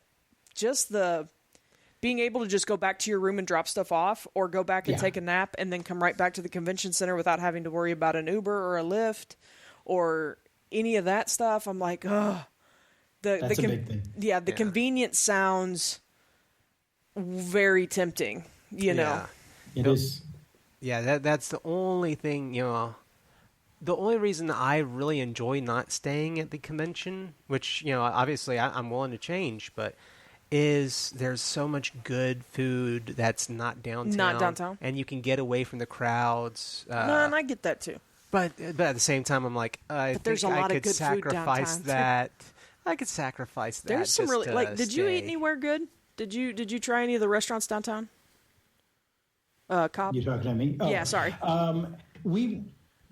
just being being able to just go back to your room and drop stuff off, or go back and take a nap and then come right back to the convention center without having to worry about an Uber or a Lyft or any of that stuff. I'm like, oh, That's a big thing. Yeah, the convenience sounds very tempting, you know. It is. Yeah, that's the only thing, the only reason I really enjoy not staying at the convention, which, obviously I'm willing to change, but is there's so much good food that's not downtown. Not downtown. And you can get away from the crowds. No, and I get that too. But at the same time, I'm like, I there's think a lot I of could good food sacrifice downtown, too. that. I could sacrifice that. There's some just really to did you eat stay. anywhere good? Did you try any of the restaurants downtown? Cobb? You talking to me? Oh, Yeah, sorry. We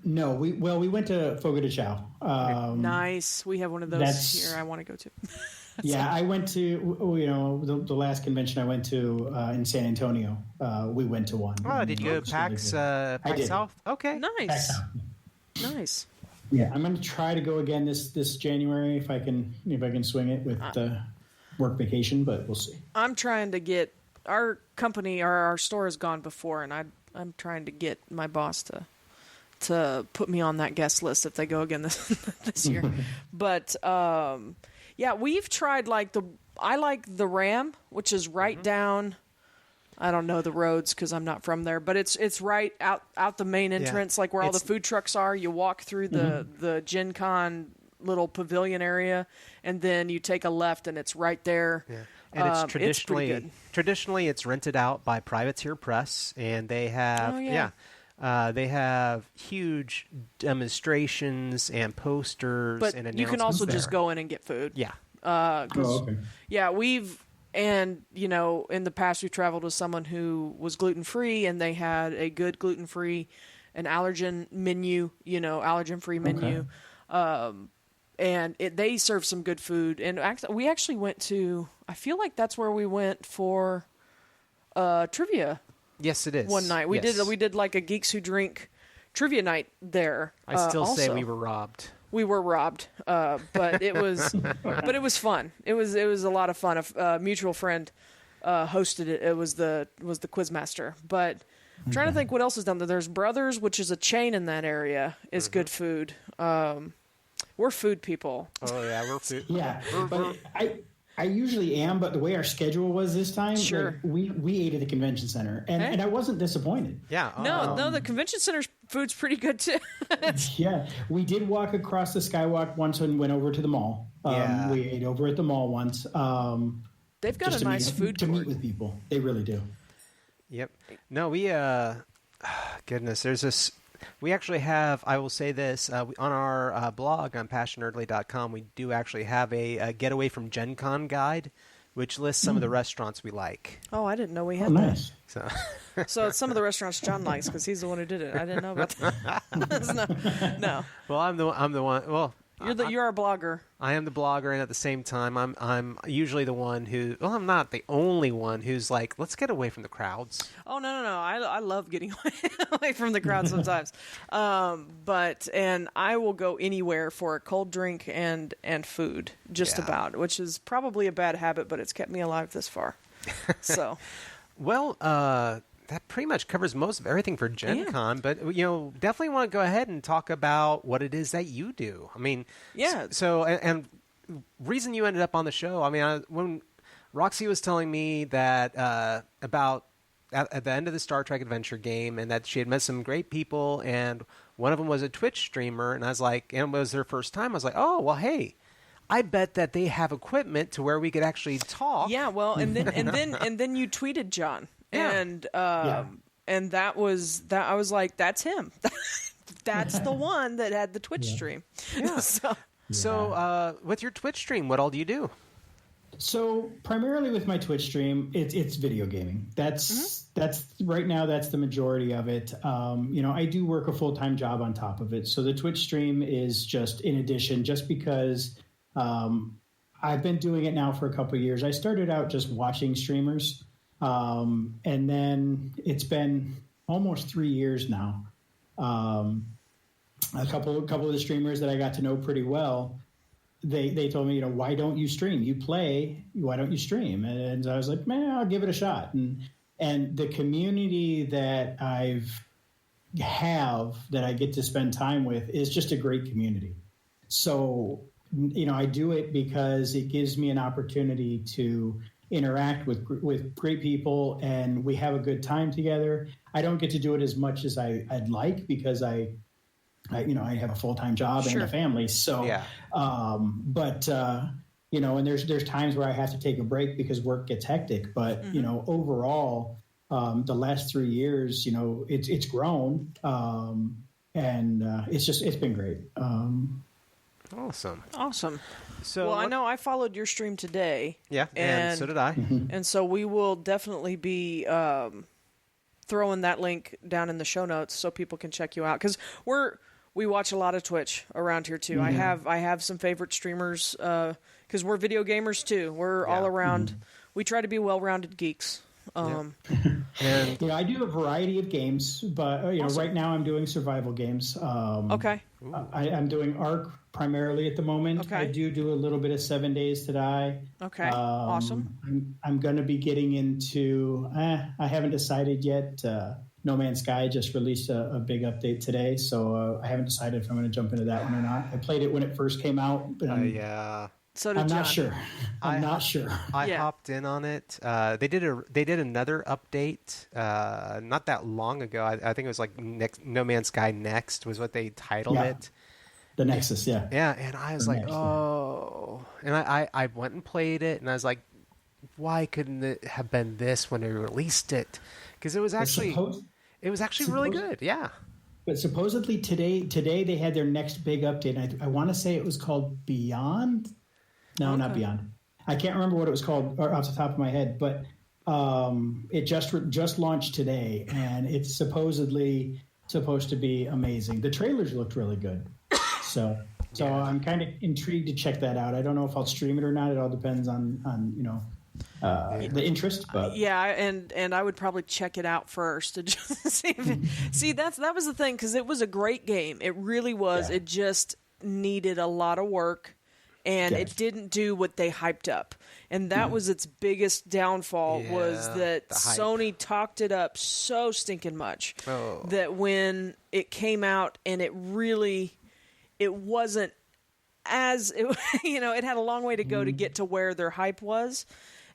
went to Fogo de Chao. Nice. We have one of those here I want to go to. Yeah, I went to, the last convention I went to in San Antonio. We went to one. Oh, did you go to PAX South? Okay. Nice. Nice. Yeah, I'm going to try to go again this January if I can swing it with work vacation, but we'll see. I'm trying to get our company, our store has gone before, and I'm trying to get my boss to put me on that guest list if they go again this year. But yeah, we've tried I like the Ram, which is right down. I don't know the roads because I'm not from there, but it's right out the main entrance, like where all the food trucks are. You walk through the GenCon little pavilion area, and then you take a left, and it's right there. Yeah. And it's traditionally it's rented out by Privateer Press, and they have they have huge demonstrations and posters. But and you can also announcements just go in and get food. Yeah. Okay. Yeah, in the past we've traveled with someone who was gluten-free, and they had a good gluten-free and allergen menu, allergen-free menu. And they serve some good food. And we actually went to, I feel like that's where we went for trivia. Yes, it is. One night. We did like a Geeks Who Drink trivia night there. I still say we were robbed. We were robbed, but it was fun. It was a lot of fun. A mutual friend hosted it. It was the Quizmaster. But I'm trying to think what else is down there. There's Brothers, which is a chain in that area, is good food. We're food people. Oh yeah, we're food. Yeah, but I usually am, but the way our schedule was this time, Sure. we ate at the convention center, and I wasn't disappointed. Yeah. No, the convention center's food's pretty good too. Yeah, we did walk across the skywalk once and went over to the mall. We ate over at the mall once. They've got a nice food to court. meet with people. They really do. Yep. No, we goodness, there's this. We actually have, I will say this, on our blog on passionately.com, we do actually have a getaway from GenCon guide, which lists some of the restaurants we like. Oh, I didn't know we had Nice. So it's some of the restaurants John likes because he's the one who did it. I didn't know about that. No. Well, I'm the one. Well, You're a blogger. I am the blogger, and at the same time, I'm usually the one who. Well, I'm not the only one who's like, let's get away from the crowds. Oh no! I love getting away from the crowd sometimes, and I will go anywhere for a cold drink and food, just about, which is probably a bad habit, but it's kept me alive this far. So, well, that pretty much covers most of everything for GenCon, but definitely want to go ahead and talk about what it is that you do. I mean, So and reason you ended up on the show. I mean, when Roxy was telling me that about at the end of the Star Trek Adventure game, and that she had met some great people, and one of them was a Twitch streamer, and I was like, and it was their first time. I was like, oh well, hey. I bet that they have equipment to where we could actually talk. Yeah, well, and then you tweeted John. And that was that. I was like, "That's him. That's the one that had the Twitch stream." Yeah. So, with your Twitch stream, what all do you do? So, primarily with my Twitch stream, it's video gaming. That's right now. That's the majority of it. I do work a full-time job on top of it. So the Twitch stream is just in addition, just because I've been doing it now for a couple of years. I started out just watching streamers. And then it's been almost 3 years now. A couple of the streamers that I got to know pretty well, they told me, why don't you stream? You play, why don't you stream? And I was like, man, I'll give it a shot. And the community that I get to spend time with is just a great community. So, I do it because it gives me an opportunity to interact with great people, and we have a good time together. I don't get to do it as much as I'd like because I have a full-time job and a family. So, and there's times where I have to take a break because work gets hectic. But, overall, the last 3 years, it's grown. And it's been great. Awesome. So, I know I followed your stream today. Yeah, and so did I. And so we will definitely be throwing that link down in the show notes so people can check you out, because we watch a lot of Twitch around here too. Mm-hmm. I have some favorite streamers because we're video gamers too. We're all around. Mm-hmm. We try to be well-rounded geeks. And I do a variety of games, but awesome. Right now I'm doing survival games. Okay. I'm doing Ark primarily at the moment. Okay. I do a little bit of 7 Days to Die. Okay. Awesome. I'm going to be getting into. I haven't decided yet. No Man's Sky just released a big update today, so I haven't decided if I'm going to jump into that one or not. I played it when it first came out, but So did I'm John. not sure. I'm not sure. I hopped in on it. They did another update not that long ago. I think it was like No Man's Sky Next was what they titled it. The Nexus, yeah. Yeah, and I was and I went and played it, and I was like, why couldn't it have been this when they released it? Because it was actually really good. Yeah. But supposedly today they had their next big update. I want to say it was called Beyond. No, not Beyond. I can't remember what it was called off the top of my head, but it just launched today, and it's supposedly supposed to be amazing. The trailers looked really good, so I'm kind of intrigued to check that out. I don't know if I'll stream it or not. It all depends on the interest. But and I would probably check it out first to just see that was the thing, because it was a great game. It really was. Yeah. It just needed a lot of work. And it didn't do what they hyped up. And that was its biggest downfall, was that Sony talked it up so stinking much that when it came out and it wasn't as, it had a long way to go to get to where their hype was.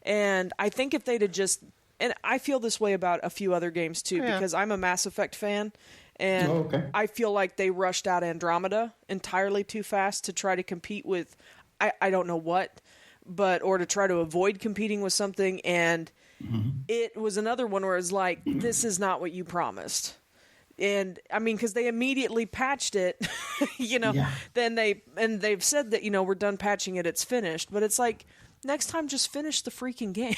And I think if they'd have just, and I feel this way about a few other games too, because I'm a Mass Effect fan. And I feel like they rushed out Andromeda entirely too fast to try to compete with, I don't know what, or to try to avoid competing with something. And it was another one where it's like, this is not what you promised. And I mean, because they immediately patched it, then they've said that, we're done patching it, it's finished. But it's like, next time, just finish the freaking game.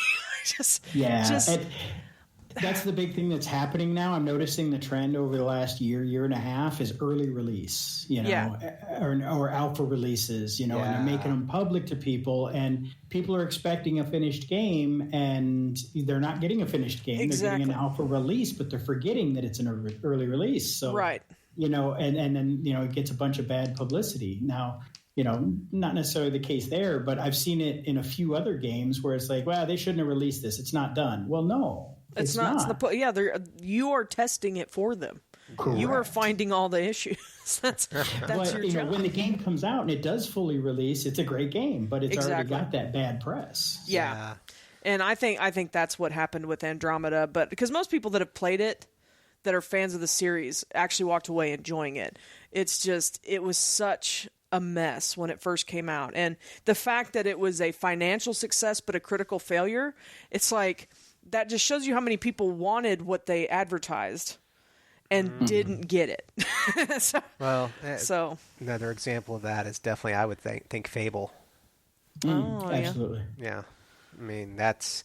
That's the big thing that's happening now. I'm noticing the trend over the last year and a half is early release, or alpha releases, and they're making them public to people, and people are expecting a finished game, and they're not getting a finished game. Exactly. They're getting an alpha release, but they're forgetting that it's an early release. So, and then, it gets a bunch of bad publicity. Now, not necessarily the case there, but I've seen it in a few other games where it's like, well, they shouldn't have released this. It's not done. Well, no. It's not. You are testing it for them. Correct. You are finding all the issues. that's your job. When the game comes out and it does fully release, it's a great game, but it's already got that bad press. Yeah. And I think that's what happened with Andromeda, but because most people that have played it, that are fans of the series, actually walked away enjoying it. It's just, it was such a mess when it first came out, and the fact that it was a financial success but a critical failure, it's like, that just shows you how many people wanted what they advertised and didn't get it. So another example of that is definitely, I would think Fable. Absolutely. Yeah. I mean, that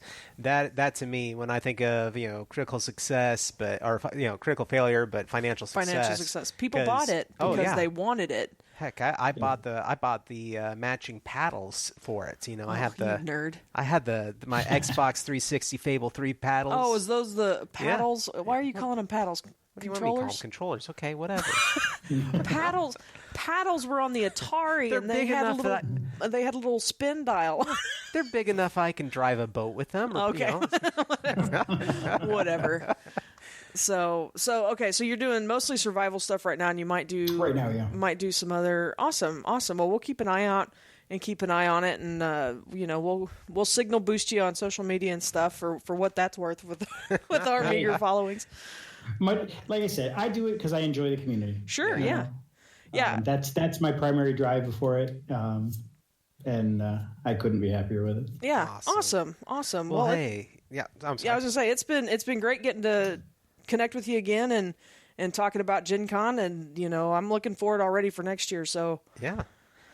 to me, when I think of, critical success, critical failure, but financial success. People bought it because they wanted it. Heck, I bought the matching paddles for it. I had the nerd. I had my Xbox 360 Fable 3 paddles. Oh, is those the paddles? Yeah. Why are you calling them paddles? What do you want me to call them? Controllers. Okay, whatever. Paddles were on the Atari, They're and they big had enough a little spin dial. They're big enough I can drive a boat with them. Or, Okay. Whatever. So okay, so you're doing mostly survival stuff right now, and you might do Right now, yeah. might do some other awesome. Well, we'll keep an eye out and keep an eye on it, and we'll signal boost you on social media and stuff for what that's worth with our meager followings. Like I said, I do it because I enjoy the community. Sure, you know? yeah. That's my primary drive for it, and I couldn't be happier with it. Yeah, awesome. Well, hey, I'm sorry. Yeah, I was gonna say it's been great getting to connect with you again and talking about GenCon, and I'm looking forward already for next year. So yeah.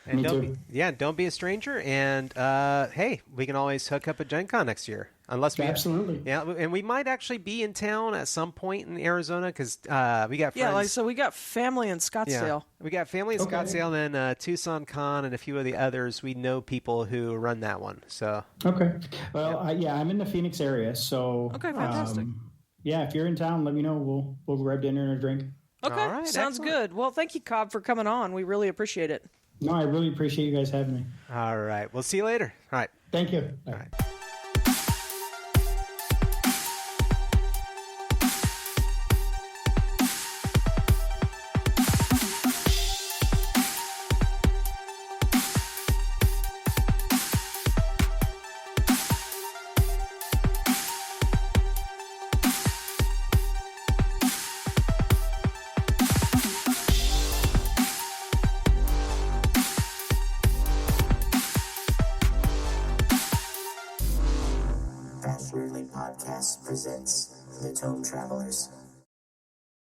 And Me too. Don't be a stranger. And hey, we can always hook up at GenCon next year, unless we Absolutely. and we might actually be in town at some point in Arizona because we got friends. yeah, so we got family in Scottsdale. We got family in Scottsdale, and then Tucson Con, and a few of the others. We know people who run that one. So Okay. Well, I'm in the Phoenix area, so Okay, fantastic. If you're in town, let me know. We'll grab dinner and a drink. Okay, All right, sounds excellent. good. Well, thank you, Cobb, for coming on. We really appreciate it. No, I really appreciate you guys having me. all right, we'll see you later. All right. Thank you. Bye. All right. That Weirdly Podcast presents The Tome Travelers.